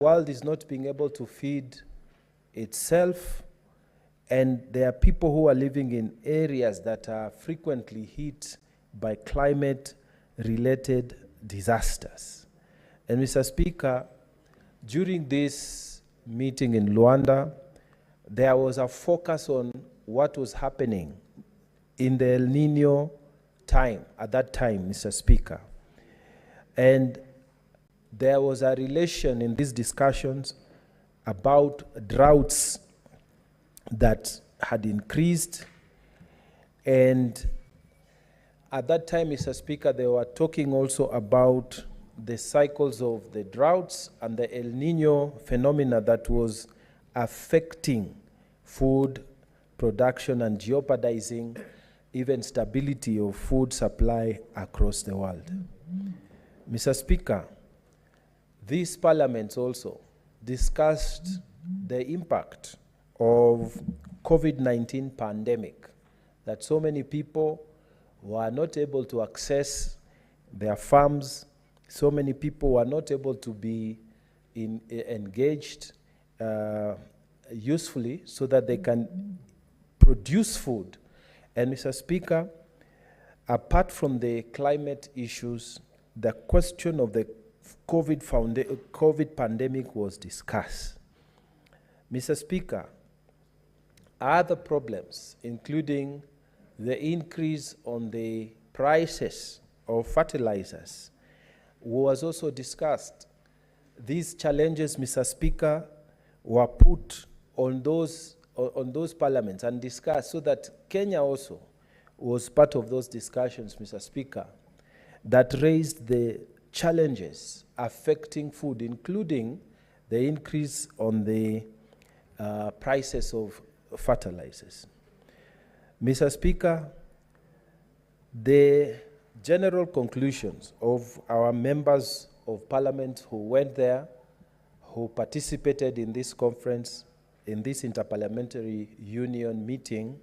world is not being able to feed itself, and there are people who are living in areas that are frequently hit by climate-related disasters. And Mr. Speaker, during this meeting in Luanda, there was a focus on what was happening in the El Nino time, at that time, Mr. Speaker. And there was a relation in these discussions about droughts that had increased. And at that time, Mr. Speaker, they were talking also about the cycles of the droughts and the El Nino phenomena that was affecting food production and jeopardizing even stability of food supply across the world. Mr. Speaker, these parliaments also discussed the impact of COVID-19 pandemic, that so many people were not able to access their farms, so many people were not able to be engaged usefully so that they can produce food. And Mr. Speaker, apart from the climate issues, the question of the COVID pandemic was discussed. Mr. Speaker, other problems, including the increase on the prices of fertilizers, was also discussed. These challenges, Mr. Speaker, were put on those parliaments and discussed, so that Kenya also was part of those discussions, Mr. Speaker, that raised the challenges affecting food, including the increase on the prices of fertilizers. Mr. Speaker, the general conclusions of our members of parliament who went there, who participated in this conference, in this interparliamentary union meeting,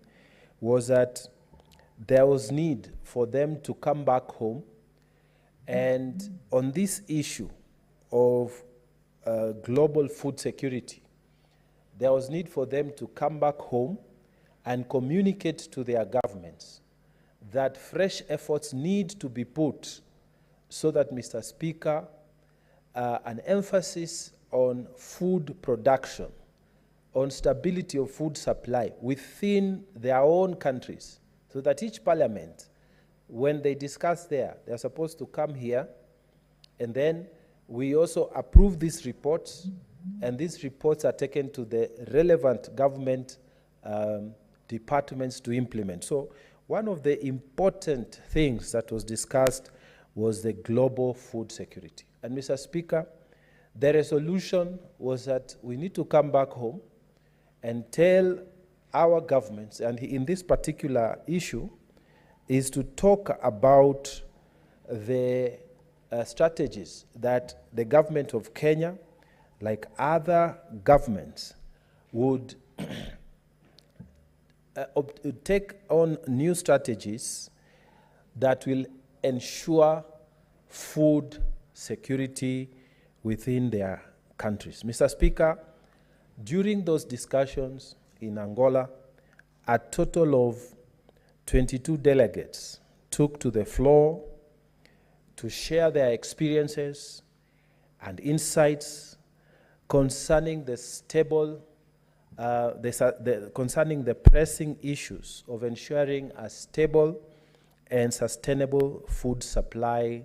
was that there was need for them to come back home, and on this issue of global food security, there was need for them to come back home and communicate to their governments that fresh efforts need to be put so that, Mr. Speaker, an emphasis on food production, on stability of food supply within their own countries, so that each parliament, when they discuss there, they're supposed to come here, and then we also approve these reports, and these reports are taken to the relevant government departments to implement. So one of the important things that was discussed was the global food security. And Mr. Speaker, the resolution was that we need to come back home and tell our governments, and in this particular issue, is to talk about the strategies that the government of Kenya, like other governments, would take on new strategies that will ensure food security within their countries. Mr. Speaker, during those discussions in Angola, a total of 22 delegates took to the floor to share their experiences and insights concerning the concerning the pressing issues of ensuring a stable and sustainable food supply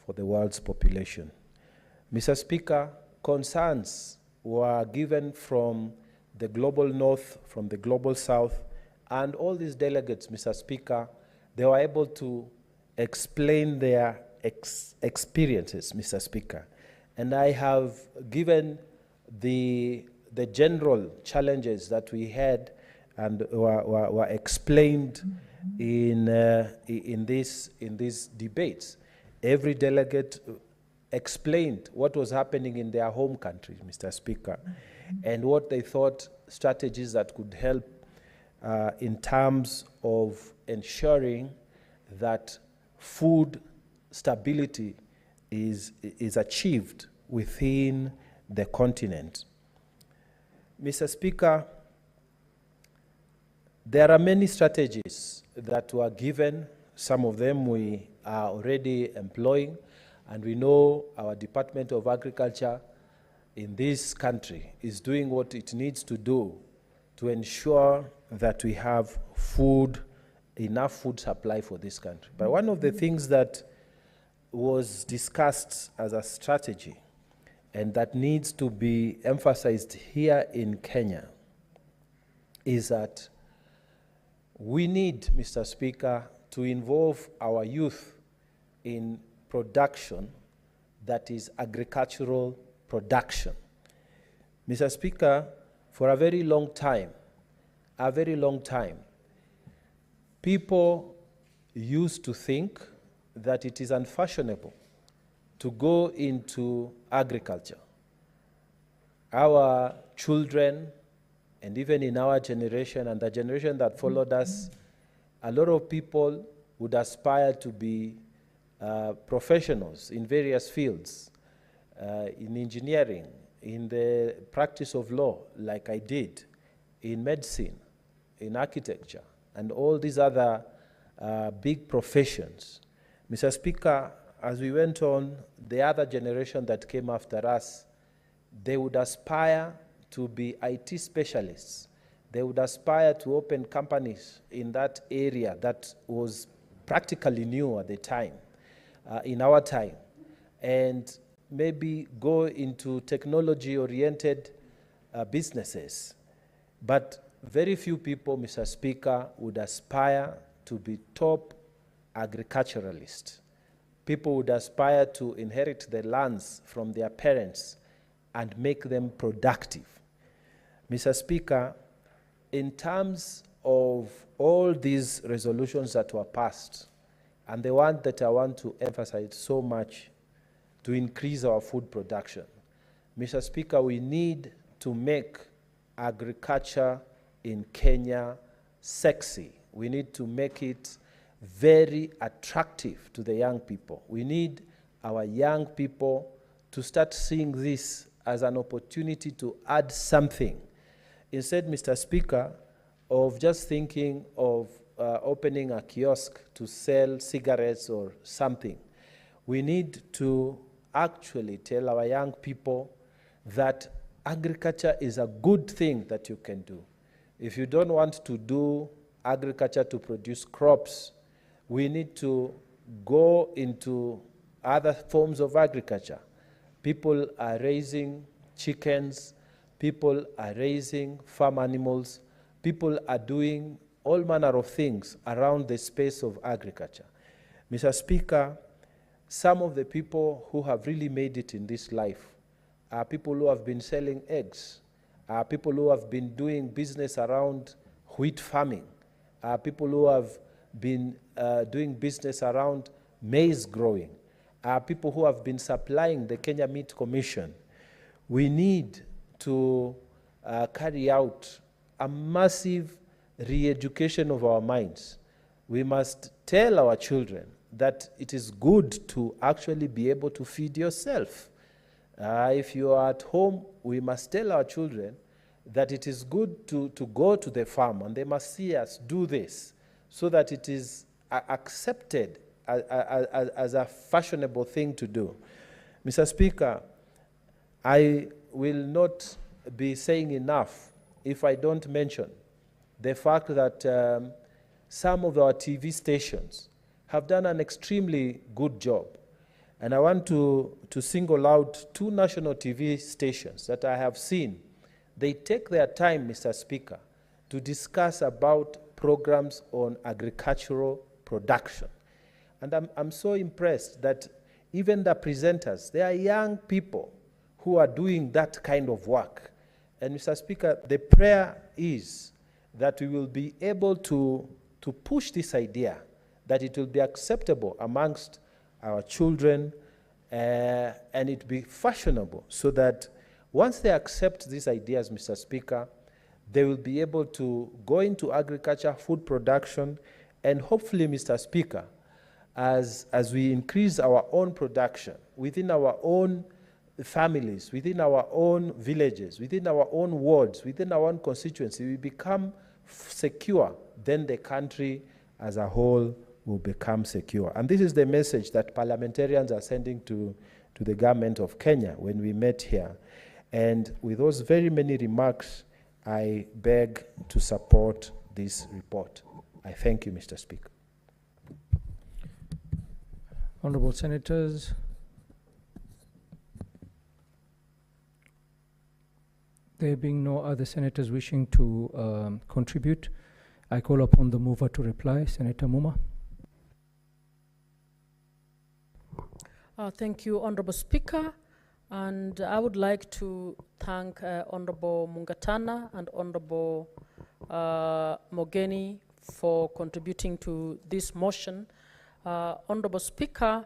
for the world's population. Mr. Speaker, concerns were given from the global north, from the global south, and all these delegates, Mr. Speaker, they were able to explain their experiences, Mr. Speaker. And I have given the general challenges that we had and were explained in these debates. Every delegate explained what was happening in their home country, Mr. Speaker, and what they thought strategies that could help in terms of ensuring that food stability is achieved within the continent. Mr. Speaker, there are many strategies that were given. Some of them we are already employing, and we know our Department of Agriculture in this country is doing what it needs to do to ensure that we have food, enough food supply for this country. But one of the things that was discussed as a strategy and that needs to be emphasized here in Kenya is that we need, Mr. Speaker, to involve our youth in production that is agricultural production. Mr. Speaker, for a very long time, people used to think that it is unfashionable to go into agriculture. Our children, and even in our generation and the generation that followed us, a lot of people would aspire to be professionals in various fields, in engineering, in the practice of law, like I did, in medicine, in architecture, and all these other big professions. Mr. Speaker, as we went on, the other generation that came after us, they would aspire to be IT specialists. They would aspire to open companies in that area that was practically new at the time, in our time, and maybe go into technology-oriented businesses. But very few people, Mr. Speaker, would aspire to be top agriculturalists. People would aspire to inherit the lands from their parents and make them productive. Mr. Speaker, in terms of all these resolutions that were passed, and the one that I want to emphasize so much to increase our food production, Mr. Speaker, we need to make agriculture in Kenya sexy. We need to make it very attractive to the young people. We need our young people to start seeing this as an opportunity to add something. Instead, Mr. Speaker, of just thinking of opening a kiosk to sell cigarettes or something, we need to actually tell our young people that agriculture is a good thing that you can do. If you don't want to do agriculture to produce crops, we need to go into other forms of agriculture. People are raising chickens, people are raising farm animals, people are doing all manner of things around the space of agriculture. Mr. Speaker, some of the people who have really made it in this life are people who have been selling eggs, are people who have been doing business around wheat farming, are people who have been doing business around maize growing, are people who have been supplying the Kenya Meat Commission. We need to carry out a massive re-education of our minds. We must tell our children that it is good to actually be able to feed yourself. If you are at home, we must tell our children that it is good to go to the farm, and they must see us do this so that it is accepted as a fashionable thing to do. Mr. Speaker, I will not be saying enough if I don't mention the fact that some of our TV stations have done an extremely good job. And I want to single out two national TV stations that I have seen. They take their time, Mr. Speaker, to discuss about programs on agricultural production. And I'm so impressed that even the presenters, they are young people who are doing that kind of work. And Mr. Speaker, the prayer is that we will be able to push this idea, that it will be acceptable amongst our children, and it be fashionable, so that once they accept these ideas, Mr. Speaker, they will be able to go into agriculture, food production, and hopefully, Mr. Speaker, as we increase our own production within our own families, within our own villages, within our own wards, within our own constituency, we become secure, then the country as a whole will become secure. And this is the message that parliamentarians are sending to the government of Kenya when we met here. And with those very many remarks, I beg to support this report. I thank you, Mr. Speaker. Honorable Senators. There being no other senators wishing to contribute, I call upon the mover to reply. Senator Muma. Thank you, Honorable Speaker. And I would like to thank Honorable Mungatana and Honorable Mogeni for contributing to this motion. Honorable Speaker,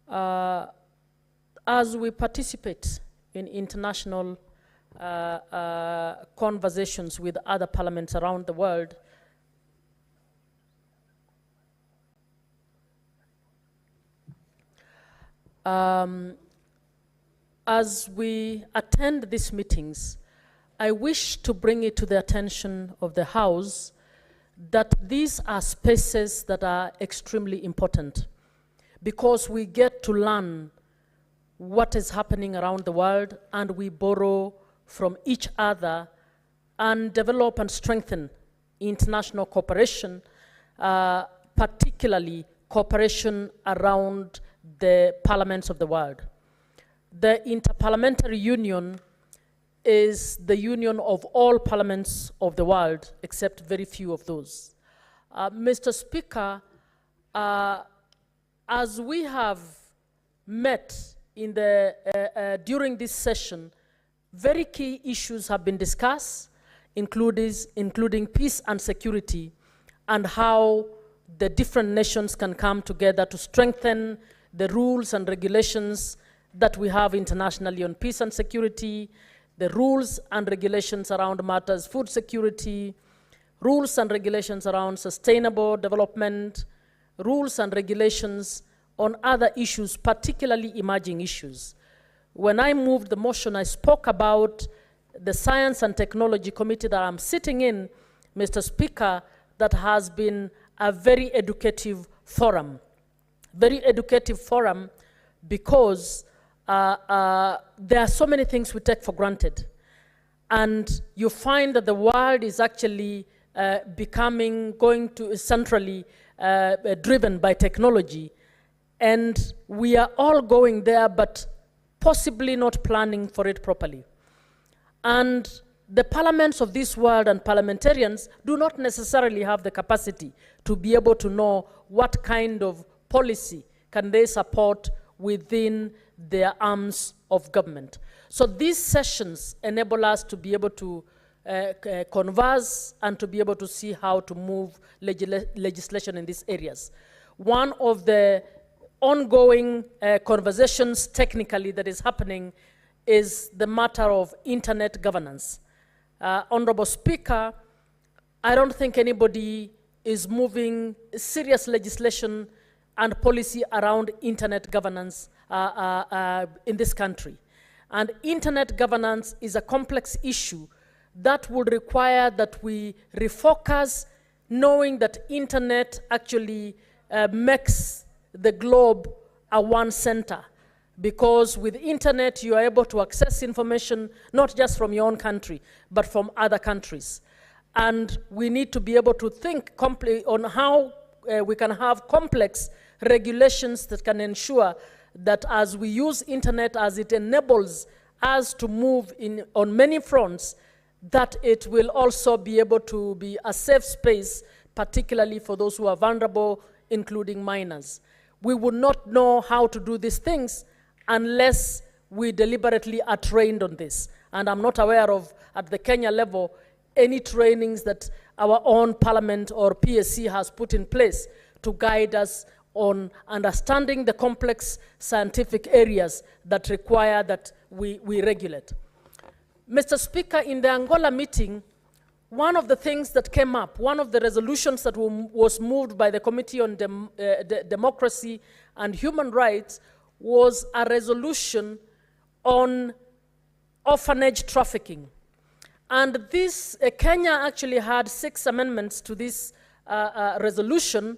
as we participate in international conversations with other parliaments around the world, as we attend these meetings, I wish to bring it to the attention of the House that these are spaces that are extremely important because we get to learn what is happening around the world and we borrow from each other and develop and strengthen international cooperation, particularly cooperation around the parliaments of the world. The Interparliamentary Union is the union of all parliaments of the world, except very few of those. Mr. Speaker, as we have met in the, during this session, very key issues have been discussed, including peace and security, and how the different nations can come together to strengthen the rules and regulations that we have internationally on peace and security, the rules and regulations around matters food security, rules and regulations around sustainable development, rules and regulations on other issues, particularly emerging issues. When I moved the motion, I spoke about the Science and Technology Committee that I'm sitting in, Mr. Speaker, that has been a very educative forum. Very educative forum because there are so many things we take for granted. And you find that the world is actually going to centrally driven by technology. And we are all going there, but possibly not planning for it properly. And the parliaments of this world and parliamentarians do not necessarily have the capacity to be able to know what kind of policy can they support within their arms of government. So these sessions enable us to be able to converse and to be able to see how to move legislation in these areas. One of the ongoing conversations technically that is happening is the matter of internet governance. Honorable Speaker, I don't think anybody is moving serious legislation and policy around internet governance in this country. And internet governance is a complex issue that would require that we refocus, knowing that internet actually makes the globe a one center. Because with internet, you are able to access information, not just from your own country, but from other countries. And we need to be able to think on how we can have complex regulations that can ensure that as we use internet, as it enables us to move on many fronts, that it will also be able to be a safe space, particularly for those who are vulnerable, including minors. We would not know how to do these things unless we deliberately are trained on this. And I'm not aware of, at the Kenya level, any trainings that our own parliament or PSC has put in place to guide us on understanding the complex scientific areas that require that we regulate. Mr. Speaker, in the Angola meeting, one of the things that came up, one of the resolutions that was moved by the Committee on Democracy and Human Rights was a resolution on orphanage trafficking. And this, Kenya actually had 6 amendments to this resolution,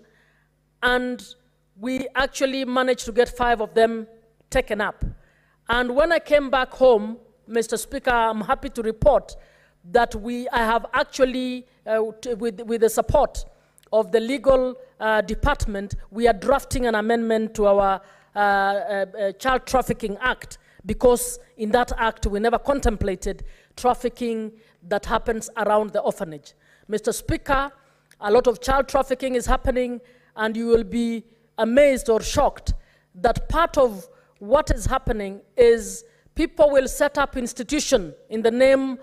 and we actually managed to get 5 of them taken up. And when I came back home, Mr. Speaker, I'm happy to report that I have actually, with the support of the legal department, we are drafting an amendment to our Child Trafficking Act, because in that act we never contemplated trafficking that happens around the orphanage. Mr. Speaker, a lot of child trafficking is happening, and you will be amazed or shocked that part of what is happening is people will set up institutions in the name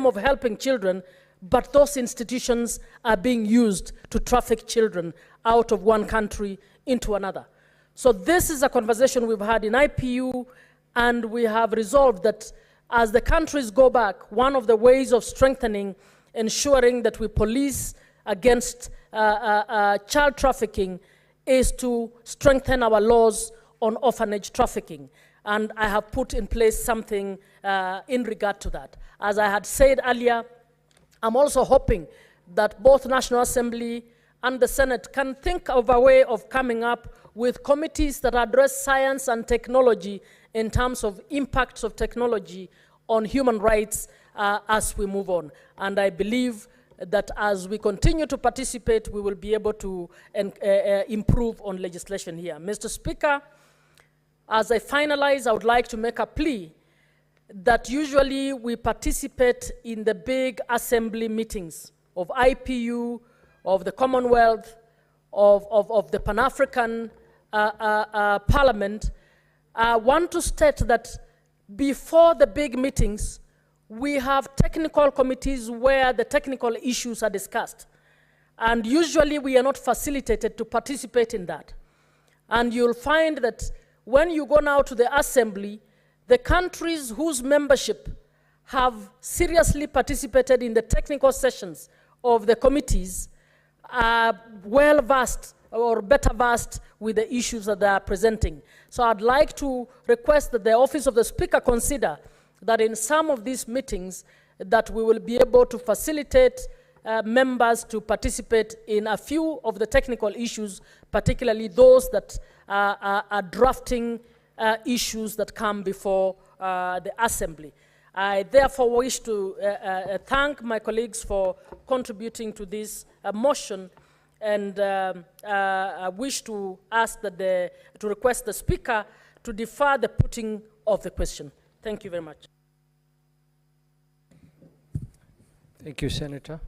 of helping children, but those institutions are being used to traffic children out of one country into another. So this is a conversation we've had in IPU, and we have resolved that as the countries go back, one of the ways of strengthening, ensuring that we police against child trafficking is to strengthen our laws on orphanage trafficking. And I have put in place something in regard to that. As I had said earlier, I'm also hoping that both National Assembly and the Senate can think of a way of coming up with committees that address science and technology in terms of impacts of technology on human rights as we move on. And I believe that as we continue to participate, we will be able to improve on legislation here. Mr. Speaker, as I finalize, I would like to make a plea that usually we participate in the big assembly meetings of IPU, of the Commonwealth, of the Pan-African Parliament. I want to state that before the big meetings, we have technical committees where the technical issues are discussed. And usually we are not facilitated to participate in that. And you'll find that when you go now to the assembly, the countries whose membership have seriously participated in the technical sessions of the committees are well versed or better versed with the issues that they are presenting. So I'd like to request that the Office of the Speaker consider that in some of these meetings that we will be able to facilitate members to participate in a few of the technical issues, particularly those that are drafting issues that come before the Assembly. I therefore wish to thank my colleagues for contributing to this motion, and I wish to ask that to request the Speaker to defer the putting of the question. Thank you very much. Thank you, Senator.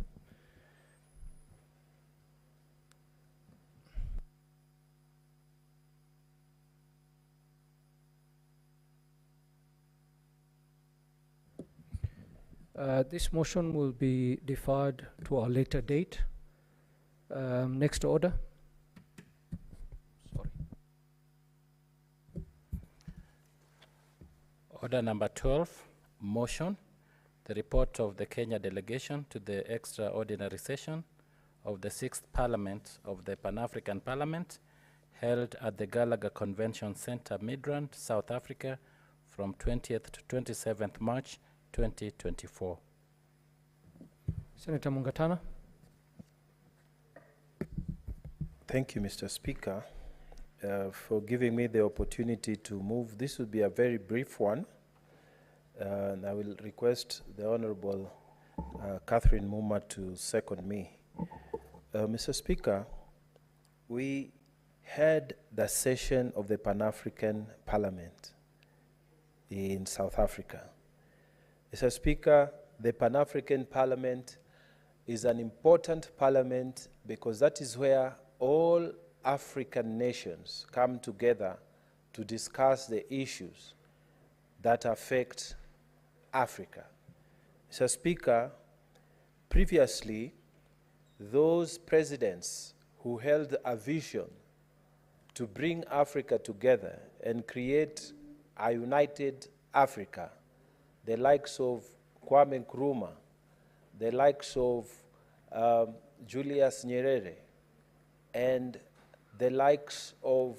This motion will be deferred to a later date. Next order. Sorry. Order number 12, motion. The report of the Kenya delegation to the extraordinary session of the 6th Parliament of the Pan-African Parliament held at the GACHAGUA Convention Center, Midrand, South Africa from 20th to 27th March 2024. Senator Mungatana. Thank you, Mr. Speaker, for giving me the opportunity to move. This will be a very brief one, and I will request the Honorable Catherine Muma to second me. Mr. Speaker, we had the session of the Pan-African Parliament in South Africa. Mr. Speaker, the Pan-African Parliament is an important parliament because that is where all African nations come together to discuss the issues that affect Africa. Mr. Speaker, previously, those presidents who held a vision to bring Africa together and create a united Africa, the likes of Kwame Nkrumah, the likes of Julius Nyerere, and the likes of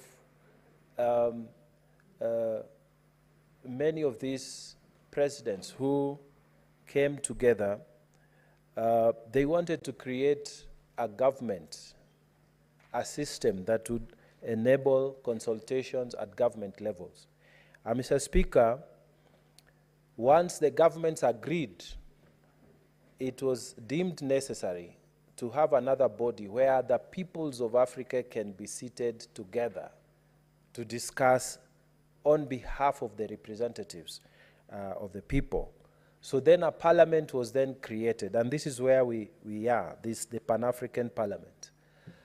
many of these presidents who came together, they wanted to create a government, a system that would enable consultations at government levels. Mr. Speaker, once the governments agreed, it was deemed necessary to have another body where the peoples of Africa can be seated together to discuss on behalf of the representatives of the people. So then a parliament was then created, and this is where we are, the Pan-African Parliament.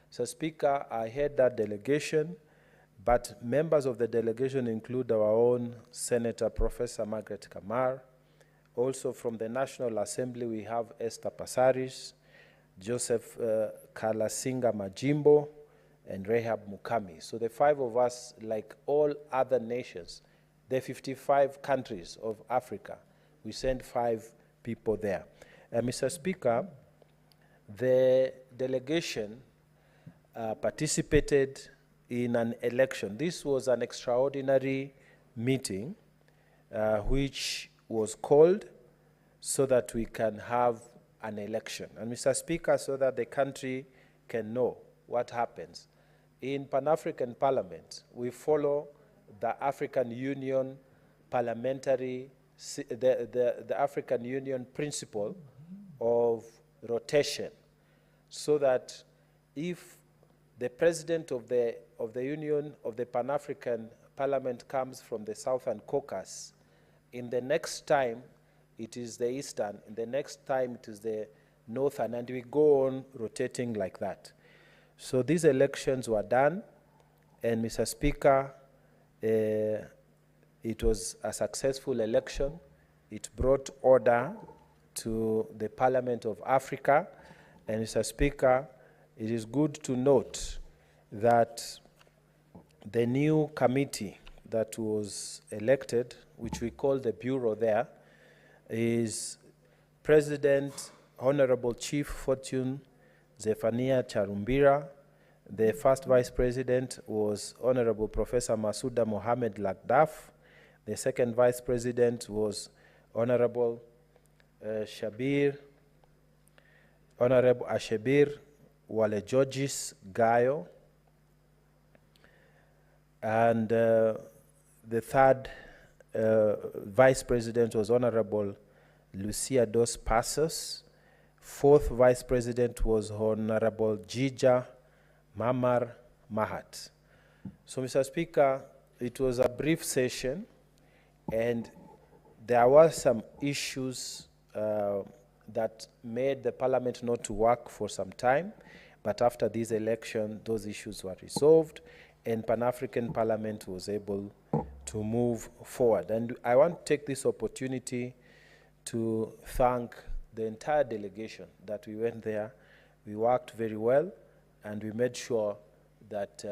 So Speaker, I head that delegation, but members of the delegation include our own Senator Professor Margaret Kamar. Also from the National Assembly, we have Esther Passaris, Joseph Kalasinga Majimbo, and Rehab Mukami. So the 5 of us, like all other nations, the 55 countries of Africa, we send 5 people there. Mr. Speaker, the delegation participated in an election. This was an extraordinary meeting which was called so that we can have an election. And Mr. Speaker, so that the country can know what happens. In Pan-African Parliament, we follow the African Union parliamentary, the African Union principle of rotation, so that if the president of the Union of the Pan-African Parliament comes from the Southern Caucasus, in the next time it is the Eastern, in the next time it is the Northern, and we go on rotating like that. So these elections were done, and Mr. Speaker, it was a successful election. It brought order to the Parliament of Africa, and Mr. Speaker, it is good to note that the new committee that was elected, which we call the Bureau there, is President Honorable Chief Fortune Zephania Charumbira. The first Vice President was Honorable Professor Masuda Mohamed Lagdaf. The second Vice President was Honorable Ashebir Walejogis Gayo. And the third Vice President was Honorable Lucia Dos Passos. Fourth Vice President was Honorable Jija Mamar Mahat. So, Mr. Speaker, it was a brief session, and there were some issues that made the Parliament not to work for some time, but after this election, those issues were resolved, and Pan-African Parliament was able to move forward. And I want to take this opportunity to thank the entire delegation that we went there. We worked very well, and we made sure that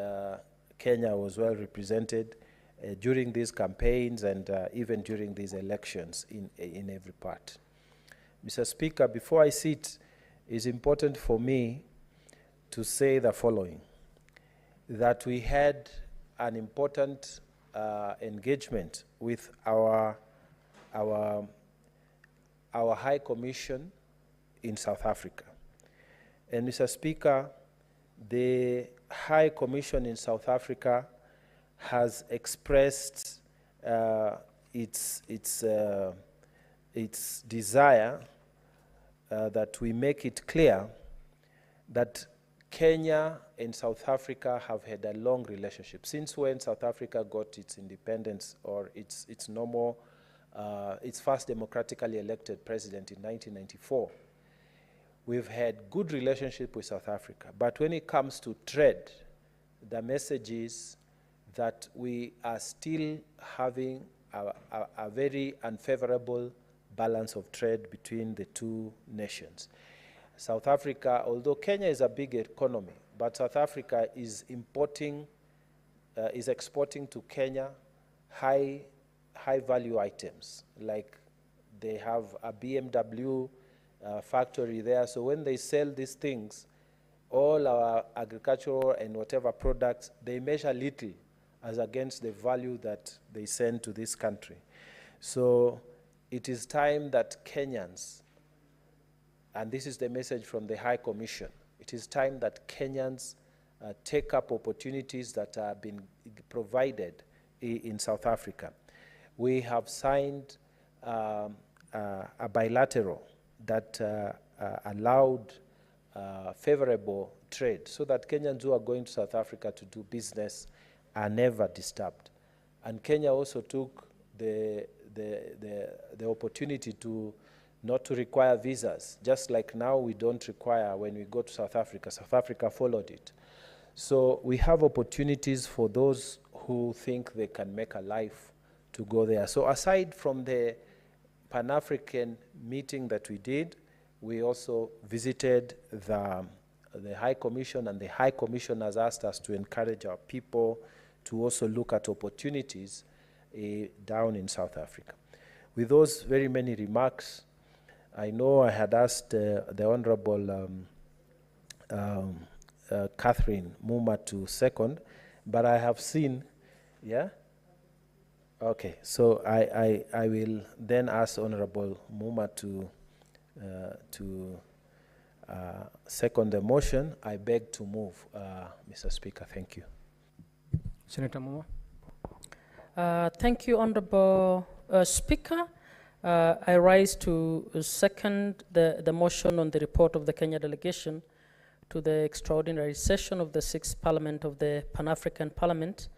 Kenya was well represented during these campaigns and even during these elections in every part. Mr. Speaker, before I sit, it's important for me to say the following, that we had an important engagement with our High Commission in South Africa. And Mr. Speaker, the High Commission in South Africa has expressed its desire that we make it clear that Kenya and South Africa have had a long relationship. Since when South Africa got its independence, or its first democratically elected president in 1994, we've had good relationship with South Africa. But when it comes to trade, the message is that we are still having a very unfavorable balance of trade between the two nations. South Africa, although Kenya is a big economy, but South Africa is exporting to Kenya high value items, like they have a BMW factory there. So when they sell these things, all our agricultural and whatever products, they measure little as against the value that they send to this country. So it is time that Kenyans, and this is the message from the High Commission, it is time that Kenyans take up opportunities that have been provided in South Africa. We have signed a bilateral that allowed favorable trade so that Kenyans who are going to South Africa to do business are never disturbed. And Kenya also took the opportunity to not to require visas, just like now we don't require when we go to South Africa. South Africa followed it. So we have opportunities for those who think they can make a life to go there. So aside from the Pan-African meeting that we did, we also visited the High Commission, and the High Commission has asked us to encourage our people to also look at opportunities down in South Africa. With those very many remarks, I know I had asked the Honorable Catherine Muma to second, but I have seen, yeah? Okay, so I will then ask Honorable Muma to second the motion. I beg to move, Mr. Speaker. Thank you. Senator Muma. Thank you, Honorable Speaker. I rise to second the motion on the report of the Kenya delegation to the extraordinary session of the 6th Parliament of the Pan-African Parliament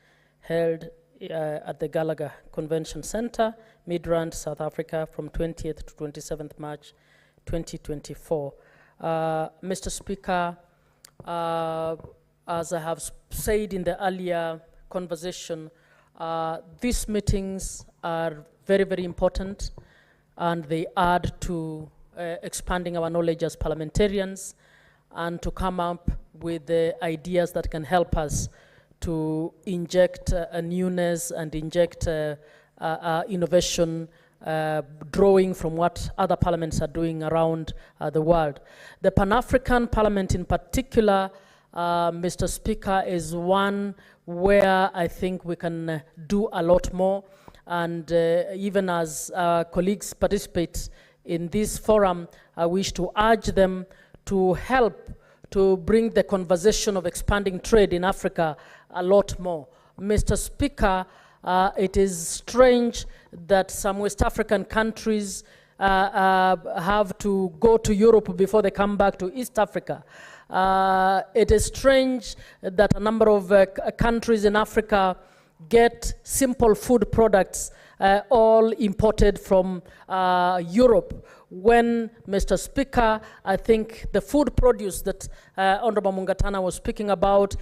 held at the GACHAGUA Convention Center, Midrand, South Africa, from 20th to 27th March 2024. Mr. Speaker, as I have said in the earlier conversation, these meetings are very, very important, and they add to expanding our knowledge as parliamentarians and to come up with the ideas that can help us to inject a newness and inject innovation, drawing from what other parliaments are doing around the world. The Pan-African Parliament in particular, Mr. Speaker, is one where I think we can do a lot more. And even as colleagues participate in this forum, I wish to urge them to help to bring the conversation of expanding trade in Africa a lot more. Mr. Speaker, it is strange that some West African countries have to go to Europe before they come back to East Africa. It is strange that a number of countries in Africa get simple food products all imported from Europe, when, Mr. Speaker, I think the food produce that Honorable Mungatana was speaking about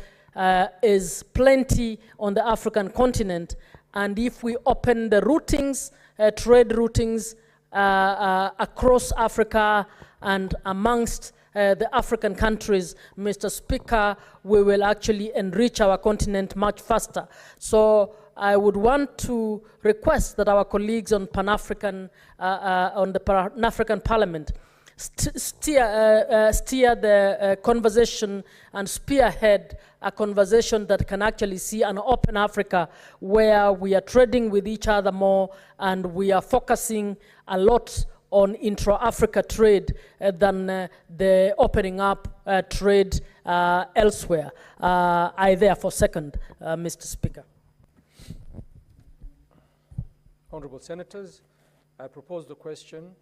is plenty on the African continent. And if we open the routings, trade routings across Africa and amongst the African countries, Mr. Speaker, we will actually enrich our continent much faster. So I would want to request that our colleagues on Pan-African, on the Pan-African Parliament steer the conversation and spearhead a conversation that can actually see an open Africa where we are trading with each other more and we are focusing a lot on intra-Africa trade than the opening up trade elsewhere. I therefore second, Mr. Speaker. Honorable Senators, I propose the question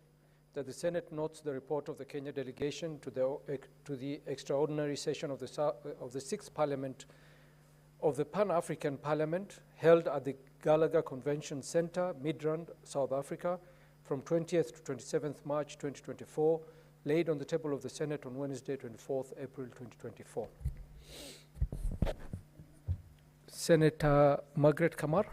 that the Senate notes the report of the Kenya delegation to the extraordinary session of the 6th Parliament of the Pan-African Parliament held at the GACHAGUA Convention Center, Midrand, South Africa, from 20th to 27th March 2024, laid on the table of the Senate on Wednesday, 24th April 2024. Senator Margaret Kamar.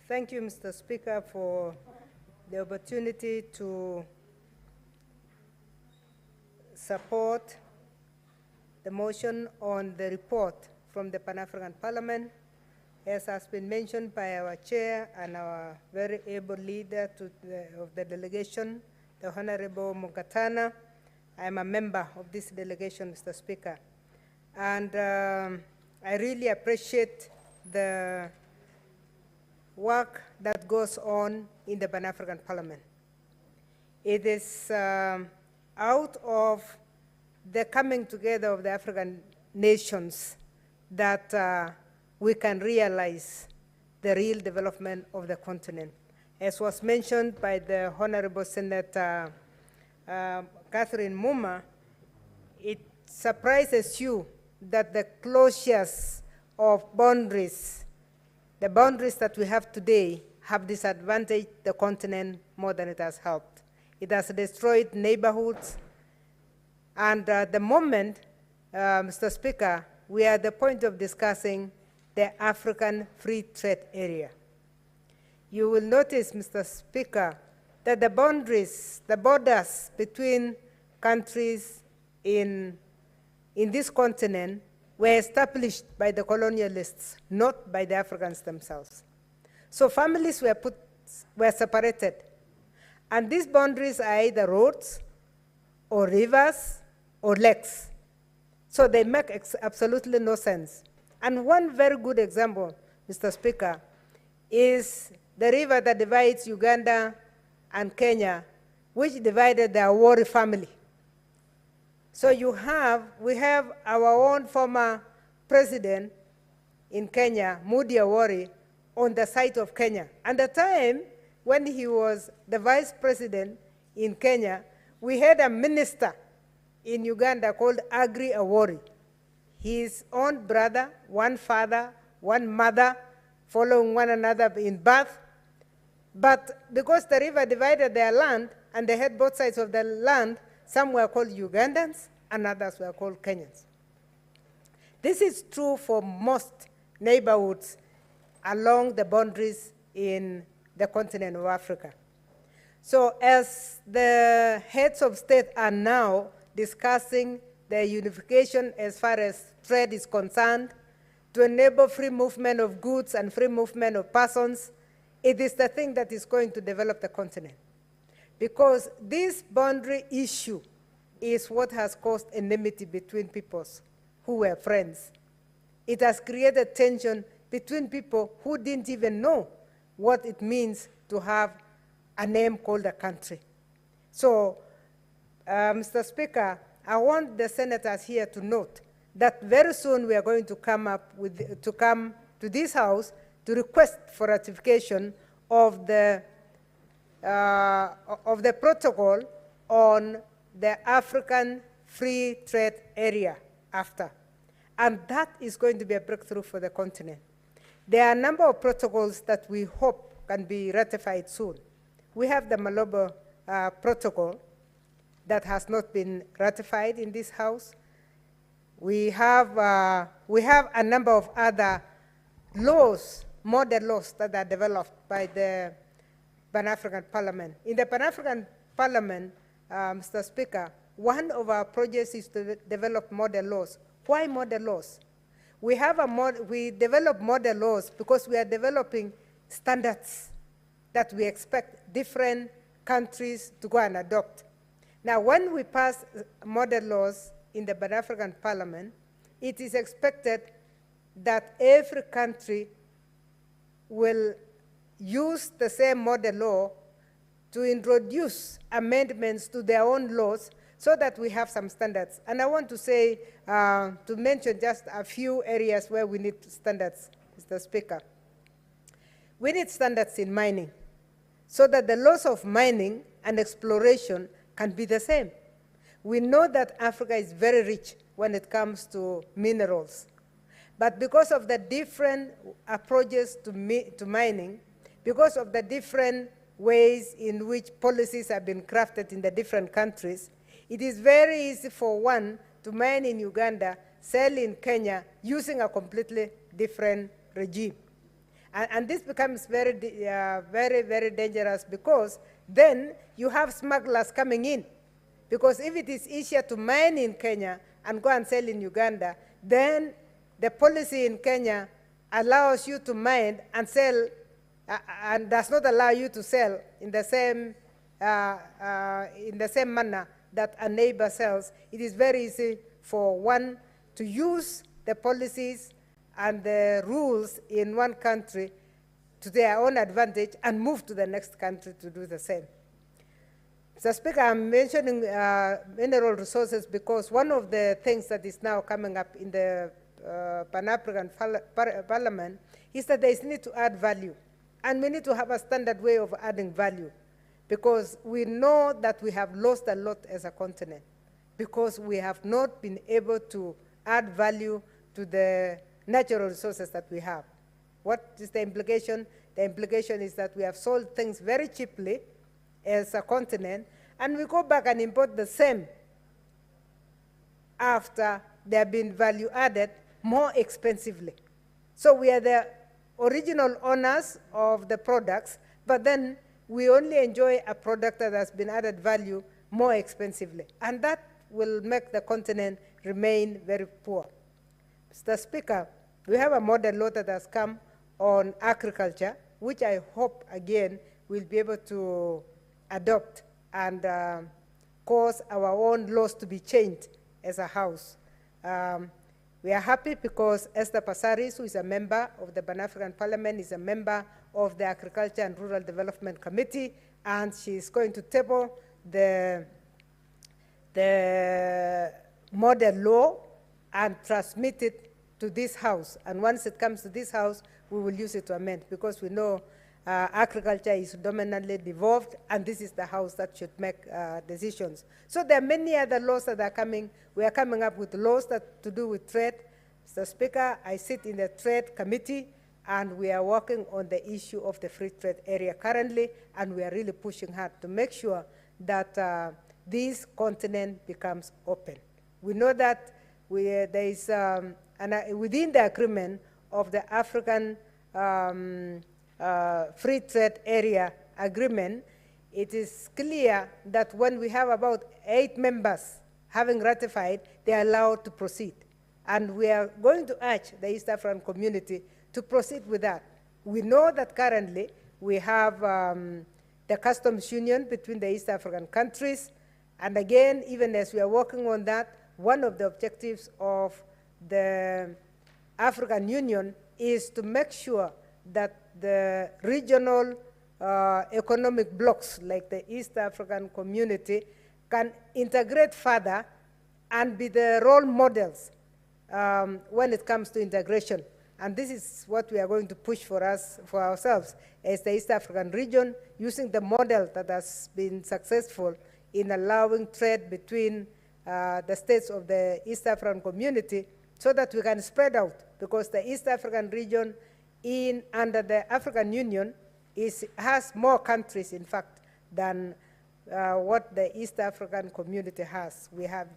Thank you, Mr. Speaker, for the opportunity to support the motion on the report from the Pan-African Parliament. As has been mentioned by our chair and our very able leader of the delegation, the Honorable Mungatana, I'm a member of this delegation, Mr. Speaker. And I really appreciate the work that goes on in the Pan-African Parliament. It is out of the coming together of the African nations that we can realize the real development of the continent. As was mentioned by the Honorable Senator Catherine Muma, it surprises you that the closures of boundaries, the boundaries that we have today, have disadvantaged the continent more than it has helped. It has destroyed neighborhoods. And the moment, Mr. Speaker, we are at the point of discussing the African Free Trade Area. You will notice, Mr. Speaker, that the boundaries, the borders between countries in this continent were established by the colonialists, not by the Africans themselves. So families were separated. And these boundaries are either roads or rivers or lakes. So they make absolutely no sense. And one very good example, Mr. Speaker, is the river that divides Uganda and Kenya, which divided the Uvoro family. So we have our own former president in Kenya, Uvoro, on the side of Kenya. And the time when he was the vice president in Kenya, we had a minister in Uganda called Agri Uvoro. His own brother, one father, one mother, following one another in birth. But because the river divided their land, and they had both sides of the land, some were called Ugandans, and others were called Kenyans. This is true for most neighborhoods along the boundaries in the continent of Africa. So as the heads of state are now discussing the unification as far as trade is concerned, to enable free movement of goods and free movement of persons, it is the thing that is going to develop the continent. Because this boundary issue is what has caused enmity between peoples who were friends. It has created tension between people who didn't even know what it means to have a name called a country. So, Mr. Speaker, I want the senators here to note that very soon we are going to come to this House to request for ratification of the protocol on the African Free Trade Area after. And that is going to be a breakthrough for the continent. There are a number of protocols that we hope can be ratified soon. We have the Malabo protocol that has not been ratified in this House. We have a number of other laws, model laws that are developed by the Pan-African Parliament. In the Pan-African Parliament, Mr. Speaker, one of our projects is to develop model laws. Why model laws? We develop model laws because we are developing standards that we expect different countries to go and adopt. Now, when we pass model laws in the Pan-African Parliament, it is expected that every country will use the same model law to introduce amendments to their own laws so that we have some standards. And I want to say, to mention just a few areas where we need standards, Mr. Speaker. We need standards in mining so that the laws of mining and exploration can be the same. We know that Africa is very rich when it comes to minerals. But because of the different approaches to mining, because of the different ways in which policies have been crafted in the different countries, it is very easy for one to mine in Uganda, sell in Kenya, using a completely different regime. And this becomes very, very dangerous because then you have smugglers coming in. Because if it is easier to mine in Kenya and go and sell in Uganda, then the policy in Kenya allows you to mine and sell and does not allow you to sell in the same manner that a neighbor sells, it is very easy for one to use the policies and the rules in one country to their own advantage and move to the next country to do the same. Mr. Speaker, I'm mentioning mineral resources because one of the things that is now coming up in the Pan-African Parliament is that there is need to add value. And we need to have a standard way of adding value, because we know that we have lost a lot as a continent, because we have not been able to add value to the natural resources that we have. What is the implication? The implication is that we have sold things very cheaply as a continent, and we go back and import the same after they have been value added more expensively. So we are the original owners of the products, but then we only enjoy a product that has been added value more expensively. And that will make the continent remain very poor. Mr. Speaker, we have a model law that has come on agriculture, which I hope, again, we'll be able to adopt and cause our own laws to be changed as a House. We are happy because Esther Passaris, who is a member of the Pan-African Parliament, is a member of the Agriculture and Rural Development Committee, and she is going to table the model law and transmit it to this House. And once it comes to this House, we will use it to amend, because we know agriculture is dominantly devolved, and this is the House that should make decisions. So there are many other laws that are coming. We are coming up with laws that to do with trade. Mr. Speaker, I sit in the Trade Committee, and we are working on the issue of the free trade area currently, and we are really pushing hard to make sure that this continent becomes open. We know that there is, within the agreement of the African free trade area agreement, it is clear that when we have about 8 members having ratified, they are allowed to proceed. And we are going to urge the East African community to proceed with that. We know that currently we have the customs union between the East African countries. And again, even as we are working on that, one of the objectives of the African Union is to make sure that the regional economic blocs, like the East African community, can integrate further and be the role models when it comes to integration. And this is what we are going to push for ourselves as the East African region, using the model that has been successful in allowing trade between the states of the East African community, so that we can spread out, because the East African region under the African Union has more countries, in fact, than what the East African community has. We have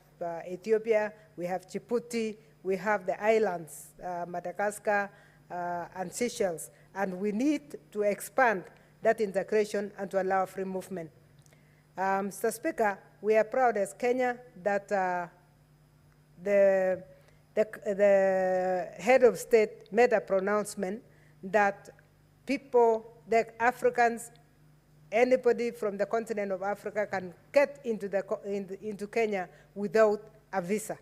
Ethiopia, we have Djibouti, we have the islands, Madagascar and Seychelles, and we need to expand that integration and to allow free movement. Mr. Speaker, we are proud as Kenya that the head of state made a pronouncement that people, the Africans, anybody from the continent of Africa can get into Kenya without a visa.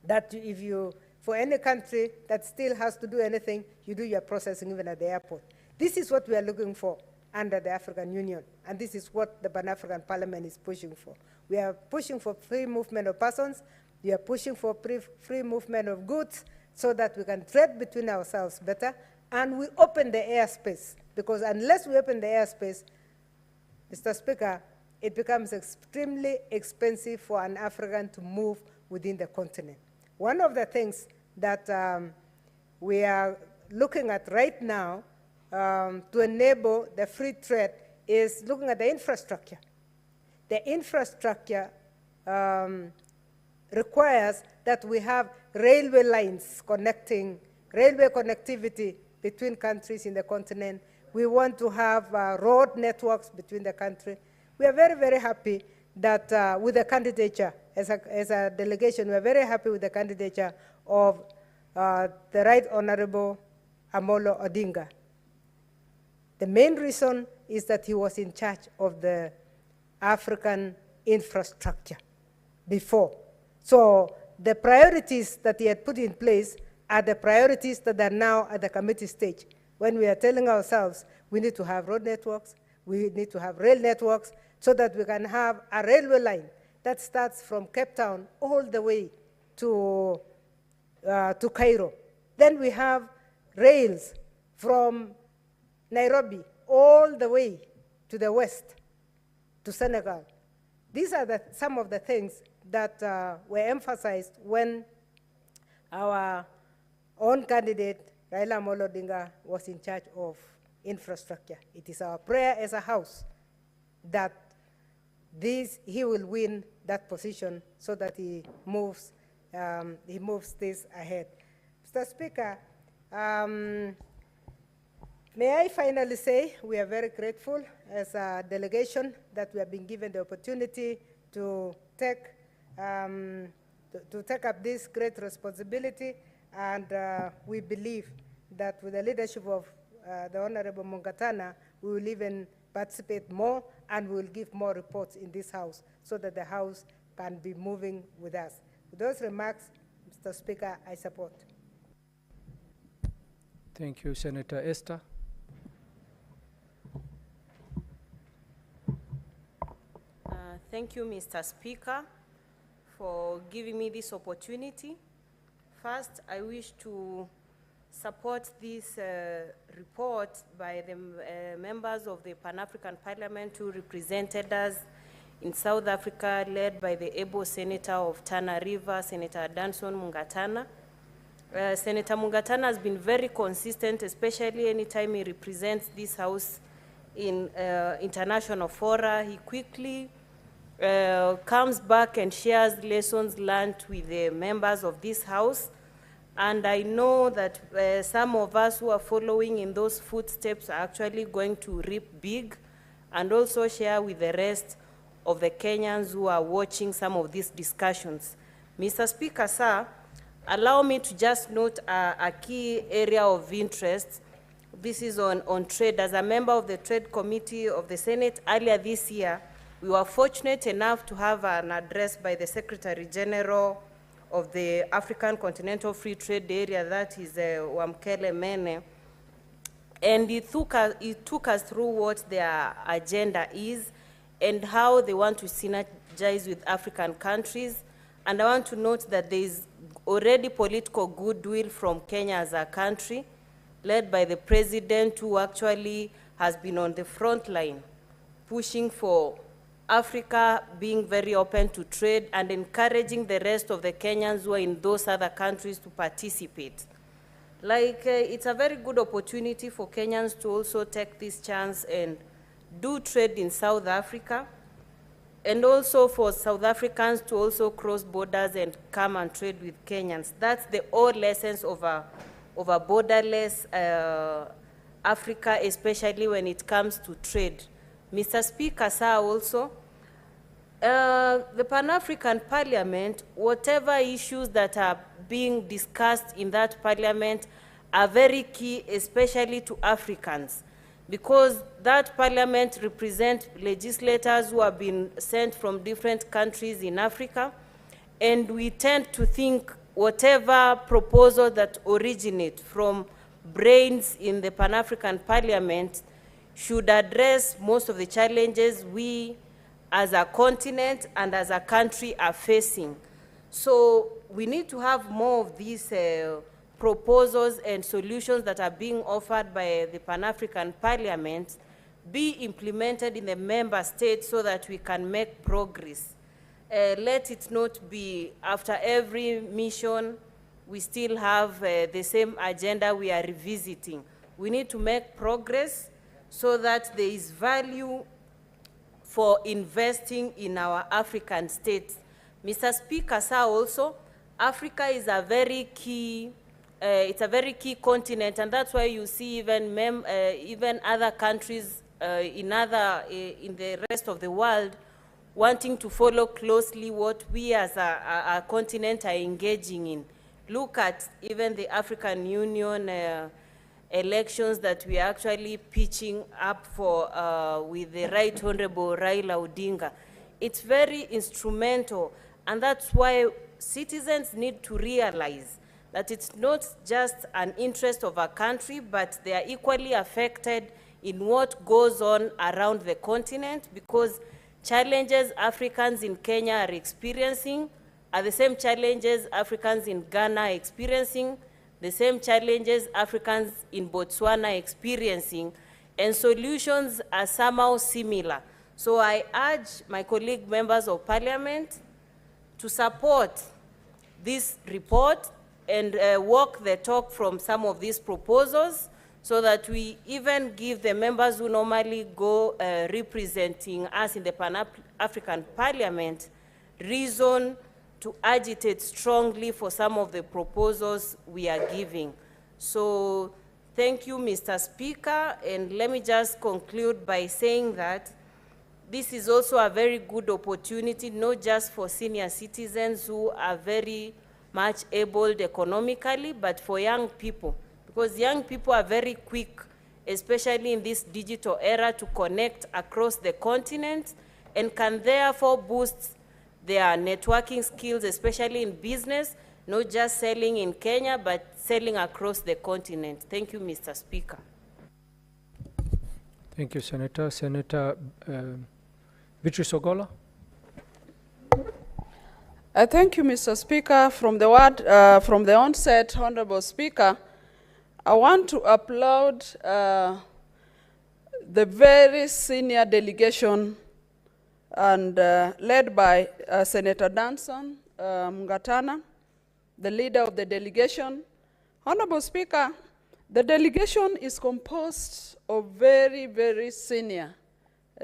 That if you, for any country that still has to do anything, you do your processing even at the airport. This is what we are looking for under the African Union, and this is what the Pan-African Parliament is pushing for. We are pushing for free movement of persons, we are pushing for free movement of goods, so that we can trade between ourselves better, and we open the airspace, because unless we open the airspace, Mr. Speaker, it becomes extremely expensive for an African to move within the continent. One of the things that we are looking at right now to enable the free trade is looking at the infrastructure. The infrastructure requires that we have railway lines connecting, railway connectivity between countries in the continent. We want to have road networks between the country. We are very, very happy that with the candidature, as a delegation, we are very happy with the candidature of the Right Honorable Amolo Odinga. The main reason is that he was in charge of the African infrastructure before. So the priorities that he had put in place are the priorities that are now at the committee stage. When we are telling ourselves we need to have road networks, we need to have rail networks, so that we can have a railway line that starts from Cape Town all the way to Cairo. Then we have rails from Nairobi all the way to the west, to Senegal. These are some of the things that were emphasized when our own candidate, Raila Amolo Odinga, was in charge of infrastructure. It is our prayer as a House that he will win that position so that he moves this ahead. Mr. Speaker, may I finally say we are very grateful as a delegation that we have been given the opportunity to take up this great responsibility, and we believe that with the leadership of the Honorable Mungatana, we will even participate more and we will give more reports in this House so that the House can be moving with us. With those remarks, Mr. Speaker, I support. Thank you, Senator Esther. Thank you, Mr. Speaker, for giving me this opportunity. First, I wish to support this report by the members of the Pan-African Parliament who represented us in South Africa, led by the able Senator of Tana River, Senator Danson Mungatana. Senator Mungatana has been very consistent, especially anytime he represents this House in international fora. He quickly comes back and shares lessons learned with the members of this House. And I know that some of us who are following in those footsteps are actually going to reap big and also share with the rest of the Kenyans who are watching some of these discussions. Mr. Speaker, sir, allow me to just note a key area of interest. This is on trade. As a member of the Trade Committee of the Senate earlier this year, we were fortunate enough to have an address by the Secretary General of the African Continental Free Trade Area, that is Wamkele Mene, and he took us through what their agenda is and how they want to synergize with African countries. And I want to note that there is already political goodwill from Kenya as a country, led by the President, who actually has been on the front line, pushing for Africa being very open to trade and encouraging the rest of the Kenyans who are in those other countries to participate. It's a very good opportunity for Kenyans to also take this chance and do trade in South Africa, and also for South Africans to also cross borders and come and trade with Kenyans. That's the old lessons of a borderless Africa, especially when it comes to trade. Mr. Speaker, sir, also, the Pan-African Parliament, whatever issues that are being discussed in that parliament are very key, especially to Africans, because that parliament represents legislators who have been sent from different countries in Africa, and we tend to think whatever proposal that originate from brains in the Pan-African Parliament should address most of the challenges we as a continent and as a country are facing. So we need to have more of these proposals and solutions that are being offered by the Pan-African Parliament be implemented in the member states so that we can make progress. Let it not be after every mission we still have the same agenda we are revisiting. We need to make progress so that there is value for investing in our African states. Mr. Speaker, sir, also, Africa is a very key, it's a very key continent, and that's why you see even other countries in the rest of the world wanting to follow closely what we as a continent are engaging in. Look at even the African Union elections that we are actually pitching up for with the Right Honorable Raila Odinga. it's very instrumental, and that's why citizens need to realize that it's not just an interest of a country, but they are equally affected in what goes on around the continent, because challenges Africans in Kenya are experiencing are the same challenges Africans in Ghana are experiencing, the same challenges Africans in Botswana are experiencing, and solutions are somehow similar. So I urge my colleague members of parliament to support this report and walk the talk from some of these proposals, so that we even give the members who normally go representing us in the Pan-African Parliament reason to agitate strongly for some of the proposals we are giving. So thank you, Mr. Speaker, and let me just conclude by saying that this is also a very good opportunity, not just for senior citizens who are very much abled economically, but for young people, because young people are very quick, especially in this digital era, to connect across the continent and can therefore boost their networking skills, especially in business, not just selling in Kenya, but selling across the continent. Thank you, Mr. Speaker. Thank you, Senator. Senator Beatrice Ogola. Thank you, Mr. Speaker. From the onset, Honorable Speaker, I want to applaud the very senior delegation and led by Senator Danson Mungatana, the leader of the delegation. Honorable Speaker, the delegation is composed of very, very senior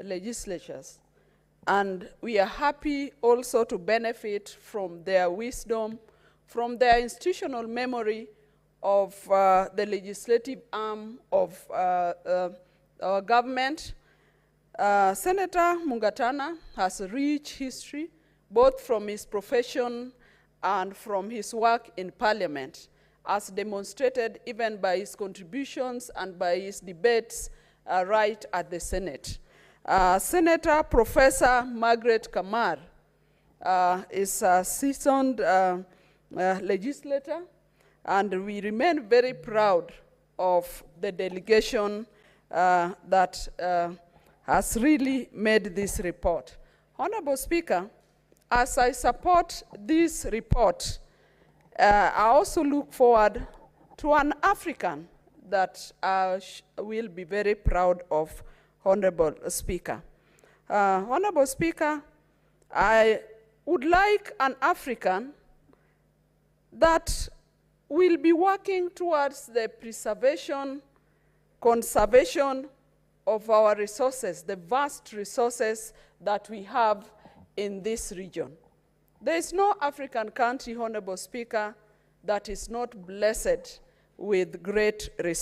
legislatures, and we are happy also to benefit from their wisdom, from their institutional memory of the legislative arm of our government. Senator Mungatana has a rich history, both from his profession and from his work in Parliament, as demonstrated even by his contributions and by his debates right at the Senate. Senator Professor Margaret Kamar is a seasoned legislator, and we remain very proud of the delegation that has really made this report. Honorable Speaker, as I support this report, I also look forward to an African that will be very proud of, Honorable Speaker. Honorable Speaker, I would like an African that will be working towards the preservation, conservation of our resources, the vast resources that we have in this region. There is no African country, Honorable Speaker, that is not blessed with great resources.